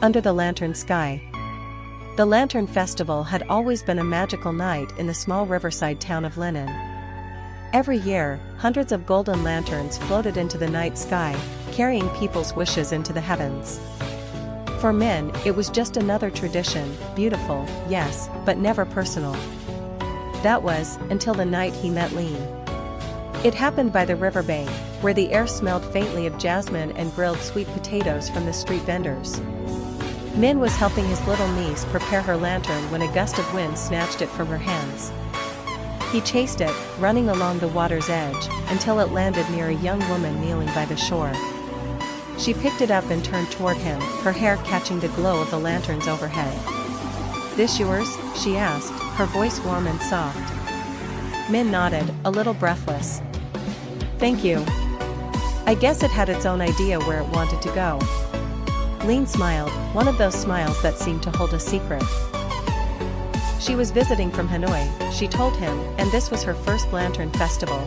Under the lantern sky. The Lantern Festival had always been a magical night in the small riverside town of Linen. Every year, hundreds of golden lanterns floated into the night sky, carrying people's wishes into the heavens. For Min, it was just another tradition, beautiful, yes, but never personal. That was, until the night he met Lean. It happened by the riverbank, where the air smelled faintly of jasmine and grilled sweet potatoes from the street vendors. Min was helping his little niece prepare her lantern when a gust of wind snatched it from her hands. He chased it, running along the water's edge, until it landed near a young woman kneeling by the shore. She picked it up and turned toward him, her hair catching the glow of the lanterns overhead. "This yours?" she asked, her voice warm and soft. Min nodded, a little breathless. "Thank you. I guess it had its own idea where it wanted to go." Lean smiled, one of those smiles that seemed to hold a secret. She was visiting from Hanoi, she told him, and this was her first lantern festival.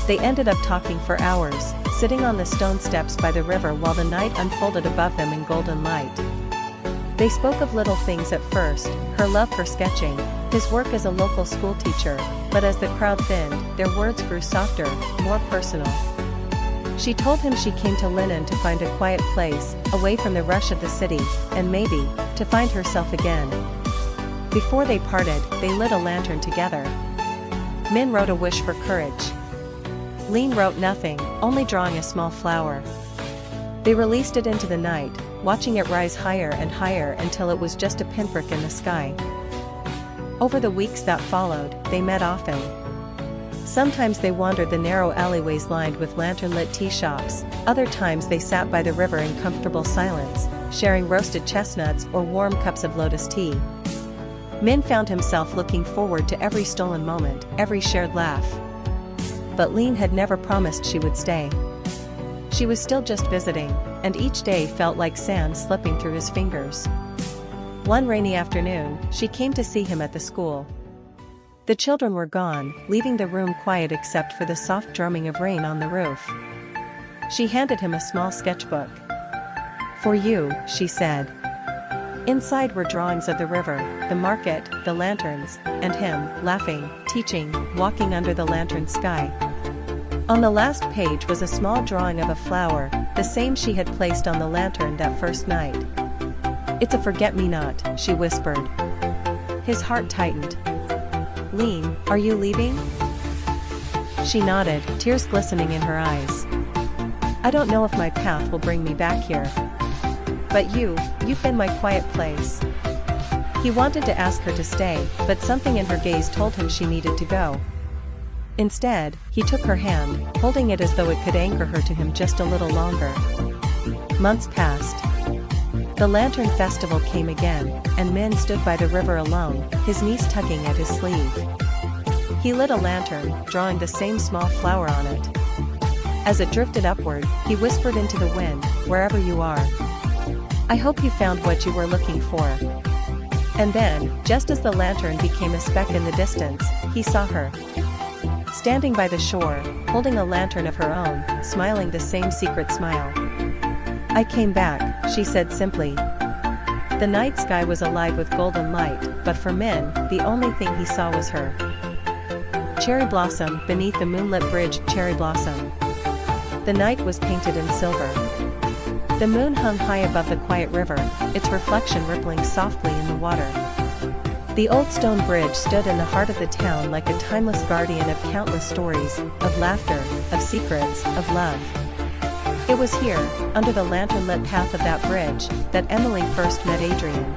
They ended up talking for hours, sitting on the stone steps by the river while the night unfolded above them in golden light. They spoke of little things at first, her love for sketching, his work as a local schoolteacher, but as the crowd thinned, their words grew softer, more personal. She told him she came to Linen to find a quiet place, away from the rush of the city, and maybe, to find herself again. Before they parted, they lit a lantern together. Min wrote a wish for courage. Lean wrote nothing, only drawing a small flower. They released it into the night, watching it rise higher and higher until it was just a pinprick in the sky. Over the weeks that followed, they met often. Sometimes they wandered the narrow alleyways lined with lantern-lit tea shops, other times they sat by the river in comfortable silence, sharing roasted chestnuts or warm cups of lotus tea. Min found himself looking forward to every stolen moment, every shared laugh. But Lean had never promised she would stay. She was still just visiting, and each day felt like sand slipping through his fingers. One rainy afternoon, she came to see him at the school. The children were gone, leaving the room quiet except for the soft drumming of rain on the roof. She handed him a small sketchbook. "For you," she said. Inside were drawings of the river, the market, the lanterns, and him, laughing, teaching, walking under the lantern sky. On the last page was a small drawing of a flower, the same she had placed on the lantern that first night. "It's a forget-me-not," she whispered. His heart tightened. "Lean, are you leaving?" She nodded, tears glistening in her eyes. "I don't know if my path will bring me back here. But you've been my quiet place." He wanted to ask her to stay, but something in her gaze told him she needed to go. Instead, he took her hand, holding it as though it could anchor her to him just a little longer. Months passed. The Lantern Festival came again, and Min stood by the river alone, his niece tugging at his sleeve. He lit a lantern, drawing the same small flower on it. As it drifted upward, he whispered into the wind, "Wherever you are, I hope you found what you were looking for." And then, just as the lantern became a speck in the distance, he saw her. Standing by the shore, holding a lantern of her own, smiling the same secret smile. "I came back," she said simply. The night sky was alive with golden light, but for Min, the only thing he saw was her. Cherry blossom, beneath the moonlit bridge, cherry blossom. The night was painted in silver. The moon hung high above the quiet river, its reflection rippling softly in the water. The old stone bridge stood in the heart of the town like a timeless guardian of countless stories, of laughter, of secrets, of love. It was here, under the lantern-lit path of that bridge, that Emily first met Adrian.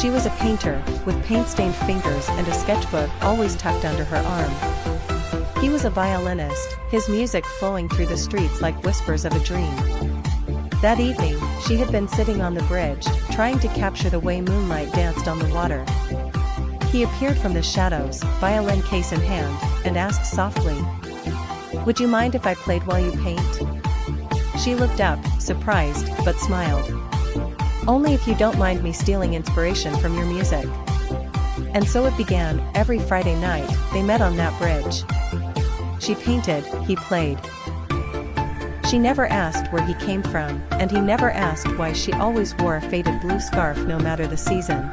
She was a painter, with paint-stained fingers and a sketchbook always tucked under her arm. He was a violinist, his music flowing through the streets like whispers of a dream. That evening, she had been sitting on the bridge, trying to capture the way moonlight danced on the water. He appeared from the shadows, violin case in hand, and asked softly, "Would you mind if I played while you paint?" She looked up, surprised, but smiled. "Only if you don't mind me stealing inspiration from your music." And so it began. Every Friday night, they met on that bridge. She painted, he played. She never asked where he came from, and he never asked why she always wore a faded blue scarf no matter the season.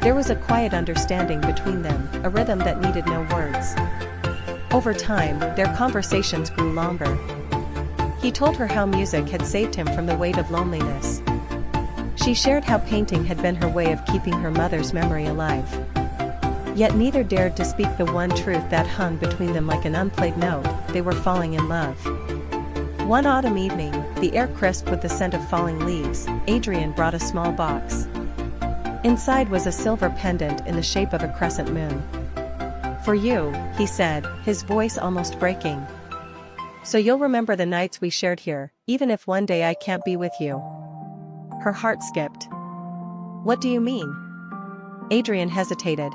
There was a quiet understanding between them, a rhythm that needed no words. Over time, their conversations grew longer. He told her how music had saved him from the weight of loneliness. She shared how painting had been her way of keeping her mother's memory alive. Yet neither dared to speak the one truth that hung between them like an unplayed note: they were falling in love. One autumn evening, the air crisp with the scent of falling leaves, Adrian brought a small box. Inside was a silver pendant in the shape of a crescent moon. "For you," he said, his voice almost breaking. "So you'll remember the nights we shared here, even if one day I can't be with you." Her heart skipped. "What do you mean?" Adrian hesitated.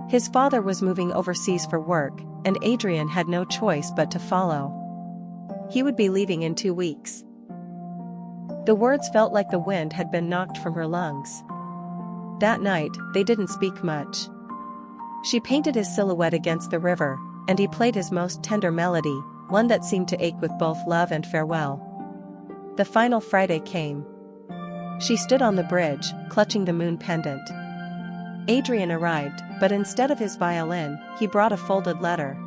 His father was moving overseas for work, and Adrian had no choice but to follow. He would be leaving in 2 weeks. The words felt like the wind had been knocked from her lungs. That night, they didn't speak much. She painted his silhouette against the river, and he played his most tender melody, one that seemed to ache with both love and farewell. The final Friday came. She stood on the bridge, clutching the moon pendant. Adrian arrived, but instead of his violin, he brought a folded letter.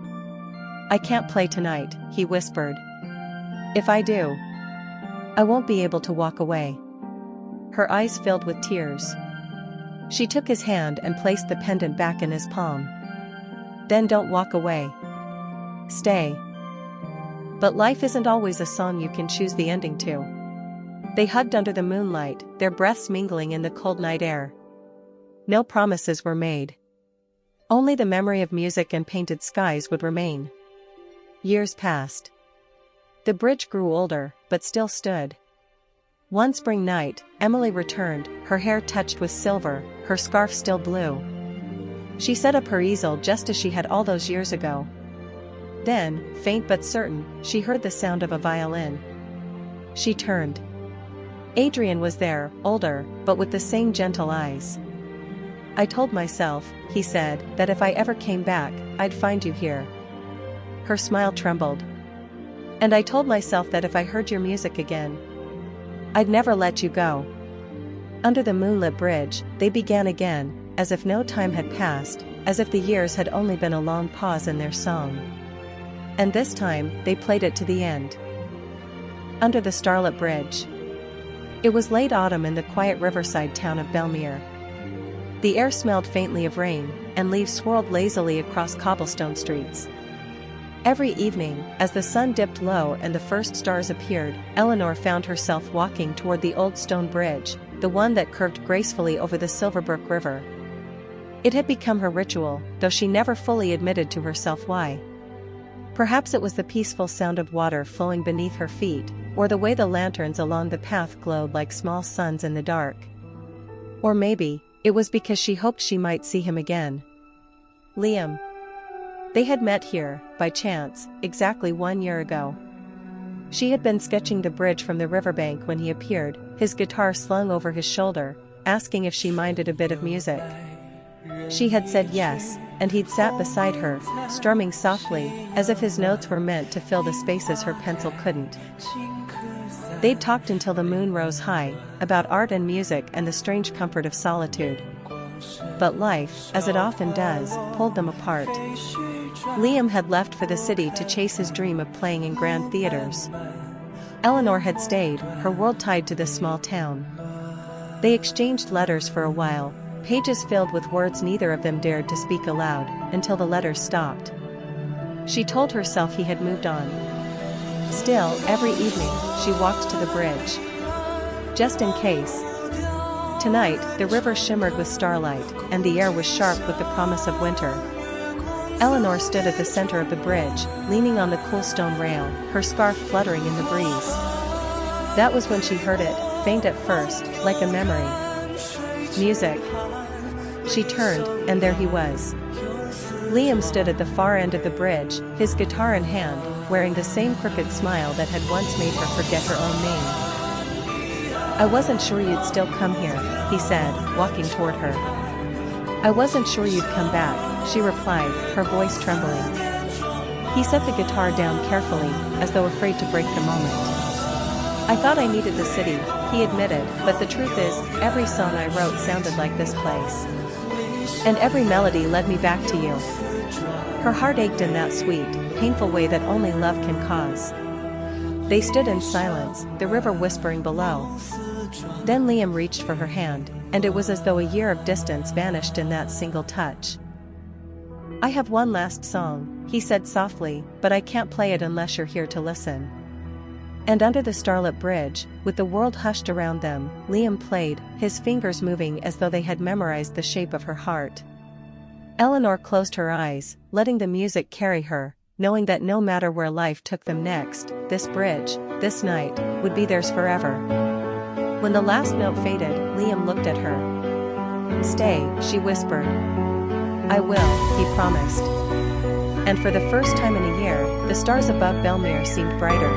"I can't play tonight," he whispered. "If I do, I won't be able to walk away." Her eyes filled with tears. She took his hand and placed the pendant back in his palm. "Then don't walk away. Stay." But life isn't always a song you can choose the ending to. They hugged under the moonlight, their breaths mingling in the cold night air. No promises were made. Only the memory of music and painted skies would remain. Years passed. The bridge grew older, but still stood. One spring night, Emily returned, her hair touched with silver, her scarf still blue. She set up her easel just as she had all those years ago. Then, faint but certain, she heard the sound of a violin. She turned. Adrian was there, older, but with the same gentle eyes. "I told myself," he said, "that if I ever came back, I'd find you here." Her smile trembled. "And I told myself that if I heard your music again, I'd never let you go." Under the moonlit bridge, they began again, as if no time had passed, as if the years had only been a long pause in their song. And this time, they played it to the end. Under the starlit bridge. It was late autumn in the quiet riverside town of Belmere. The air smelled faintly of rain, and leaves swirled lazily across cobblestone streets. Every evening, as the sun dipped low and the first stars appeared, Eleanor found herself walking toward the old stone bridge, the one that curved gracefully over the Silverbrook River. It had become her ritual, though she never fully admitted to herself why. Perhaps it was the peaceful sound of water flowing beneath her feet, or the way the lanterns along the path glowed like small suns in the dark. Or maybe, it was because she hoped she might see him again. Liam. They had met here, by chance, exactly 1 year ago. She had been sketching the bridge from the riverbank when he appeared, his guitar slung over his shoulder, asking if she minded a bit of music. She had said yes, and he'd sat beside her, strumming softly, as if his notes were meant to fill the spaces her pencil couldn't. They'd talked until the moon rose high, about art and music and the strange comfort of solitude. But life, as it often does, pulled them apart. Liam had left for the city to chase his dream of playing in grand theaters. Eleanor had stayed, her world tied to this small town. They exchanged letters for a while, pages filled with words neither of them dared to speak aloud, until the letters stopped. She told herself he had moved on. Still, every evening, she walked to the bridge. Just in case. Tonight, the river shimmered with starlight, and the air was sharp with the promise of winter. Eleanor stood at the center of the bridge, leaning on the cool stone rail, her scarf fluttering in the breeze. That was when she heard it, faint at first, like a memory. Music. She turned, and there he was. Liam stood at the far end of the bridge, his guitar in hand, wearing the same crooked smile that had once made her forget her own name. "I wasn't sure you'd still come here," he said, walking toward her. "I wasn't sure you'd come back," she replied, her voice trembling. He set the guitar down carefully, as though afraid to break the moment. I thought I needed the city, he admitted, but the truth is, every song I wrote sounded like this place. And every melody led me back to you. Her heart ached in that sweet, painful way that only love can cause. They stood in silence, the river whispering below. Then Liam reached for her hand, and it was as though a year of distance vanished in that single touch. I have one last song, he said softly, but I can't play it unless you're here to listen. And under the starlit bridge, with the world hushed around them, Liam played, his fingers moving as though they had memorized the shape of her heart. Eleanor closed her eyes, letting the music carry her, knowing that no matter where life took them next, this bridge, this night, would be theirs forever. When the last note faded, Liam looked at her. "Stay," she whispered. "I will," he promised. And for the first time in a year, the stars above Belmere seemed brighter.